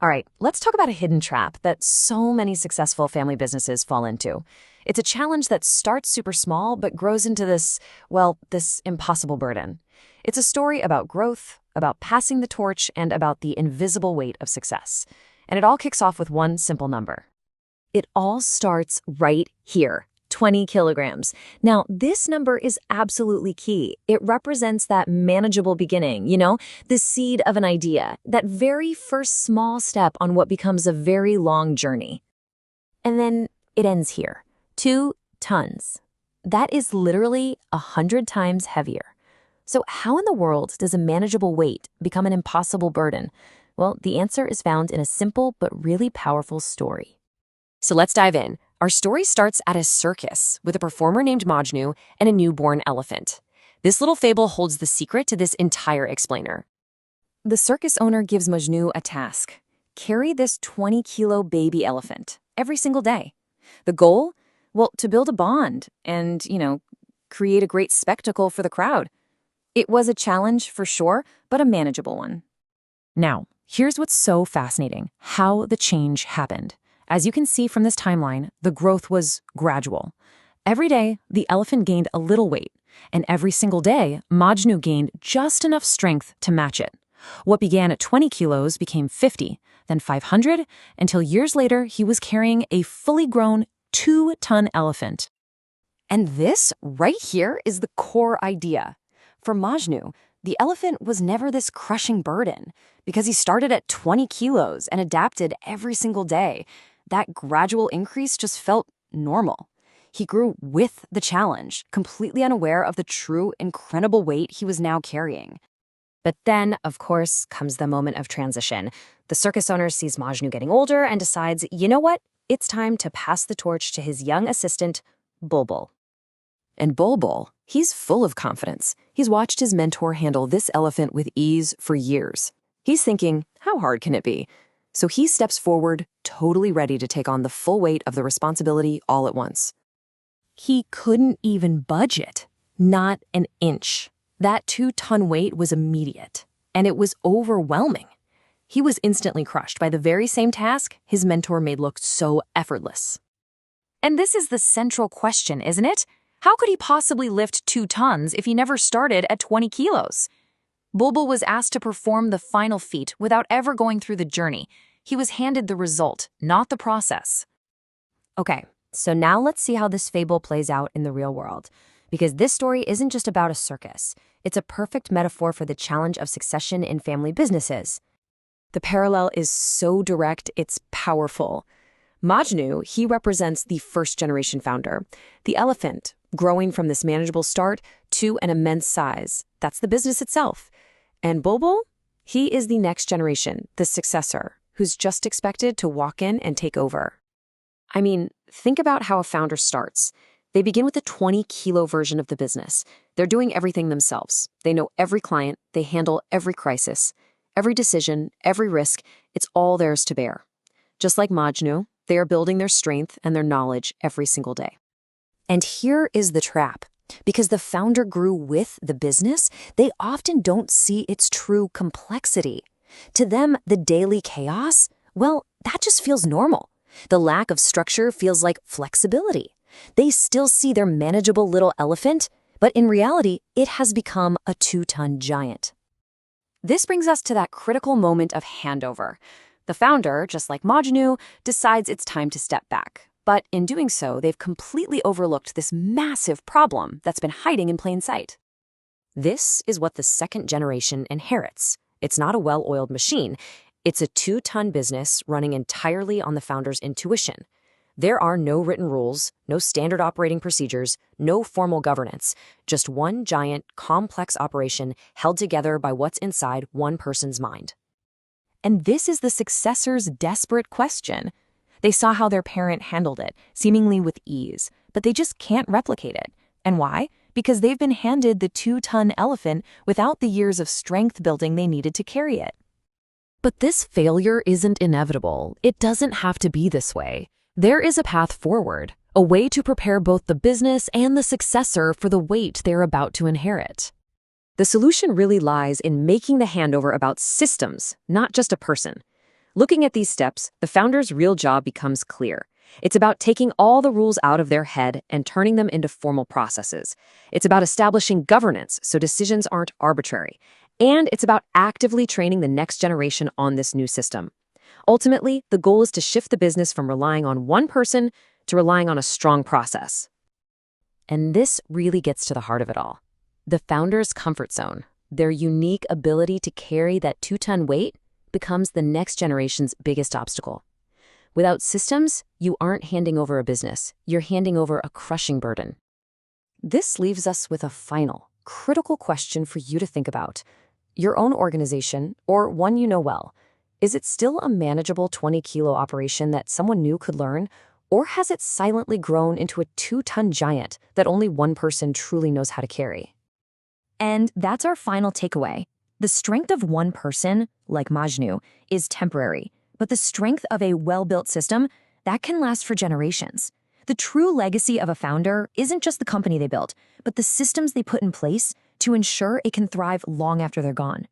All right, let's talk about a hidden trap that so many successful family businesses fall into. It's a challenge that starts super small but grows into this impossible burden. It's a story about growth, about passing the torch, and about the invisible weight of success. And it all kicks off with one simple number. It all starts right here. 20 kilograms. Now, this number is absolutely key. It represents that manageable beginning, the seed of an idea, that very first small step on what becomes a very long journey. And then it ends here. 2 tons. That is literally 100 times heavier. So how in the world does a manageable weight become an impossible burden? Well, the answer is found in a simple but really powerful story. So let's dive in. Our story starts at a circus with a performer named Majnu and a newborn elephant. This little fable holds the secret to this entire explainer. The circus owner gives Majnu a task: carry this 20-kilo baby elephant every single day. The goal? Well, to build a bond and, create a great spectacle for the crowd. It was a challenge for sure, but a manageable one. Now, here's what's so fascinating: how the change happened. As you can see from this timeline, the growth was gradual. Every day, the elephant gained a little weight, and every single day, Majnu gained just enough strength to match it. What began at 20 kilos became 50, then 500, until years later, he was carrying a fully grown 2-ton elephant. And this right here is the core idea. For Majnu, the elephant was never this crushing burden because he started at 20 kilos and adapted every single day. That gradual increase just felt normal. He grew with the challenge, completely unaware of the true, incredible weight he was now carrying. But then, of course, comes the moment of transition. The circus owner sees Majnu getting older and decides, you know what? It's time to pass the torch to his young assistant, Bulbul. And Bulbul, he's full of confidence. He's watched his mentor handle this elephant with ease for years. He's thinking, how hard can it be? So he steps forward, totally ready to take on the full weight of the responsibility all at once. He couldn't even budge it, not an inch. That 2-ton weight was immediate, and it was overwhelming. He was instantly crushed by the very same task his mentor made look so effortless. And this is the central question, isn't it? How could he possibly lift 2 tons if he never started at 20 kilos? Bulbul was asked to perform the final feat without ever going through the journey. He was handed the result, not the process. Okay, so now let's see how this fable plays out in the real world. Because this story isn't just about a circus. It's a perfect metaphor for the challenge of succession in family businesses. The parallel is so direct, it's powerful. Majnu, he represents the first-generation founder. The elephant, growing from this manageable start to an immense size. That's the business itself. And Bulbul, he is the next generation, the successor, who's just expected to walk in and take over. I mean, think about how a founder starts. They begin with a 20-kilo version of the business. They're doing everything themselves. They know every client, they handle every crisis, every decision, every risk. It's all theirs to bear. Just like Majnu, they are building their strength and their knowledge every single day. And here is the trap. Because the founder grew with the business, they often don't see its true complexity. To them, the daily chaos, well, that just feels normal. The lack of structure feels like flexibility. They still see their manageable little elephant, but in reality, it has become a 2-ton giant. This brings us to that critical moment of handover. The founder, just like Majnu, decides it's time to step back. But in doing so, they've completely overlooked this massive problem that's been hiding in plain sight. This is what the second generation inherits. It's not a well-oiled machine. It's a 2-ton business running entirely on the founder's intuition. There are no written rules, no standard operating procedures, no formal governance, just one giant, complex operation held together by what's inside one person's mind. And this is the successor's desperate question. They saw how their parent handled it, seemingly with ease, but they just can't replicate it. And why? Because they've been handed the 2-ton elephant without the years of strength building they needed to carry it. But this failure isn't inevitable. It doesn't have to be this way. There is a path forward, a way to prepare both the business and the successor for the weight they're about to inherit. The solution really lies in making the handover about systems, not just a person. Looking at these steps, the founder's real job becomes clear. It's about taking all the rules out of their head and turning them into formal processes. It's about establishing governance so decisions aren't arbitrary. And it's about actively training the next generation on this new system. Ultimately, the goal is to shift the business from relying on one person to relying on a strong process. And this really gets to the heart of it all. The founder's comfort zone, their unique ability to carry that 2-ton weight, becomes the next generation's biggest obstacle. Without systems, you aren't handing over a business, you're handing over a crushing burden. This leaves us with a final, critical question for you to think about. Your own organization, or one you know well, is it still a manageable 20-kilo operation that someone new could learn, or has it silently grown into a 2-ton giant that only one person truly knows how to carry? And that's our final takeaway. The strength of one person, like Majnu, is temporary. But the strength of a well-built system, that can last for generations. The true legacy of a founder isn't just the company they built, but the systems they put in place to ensure it can thrive long after they're gone.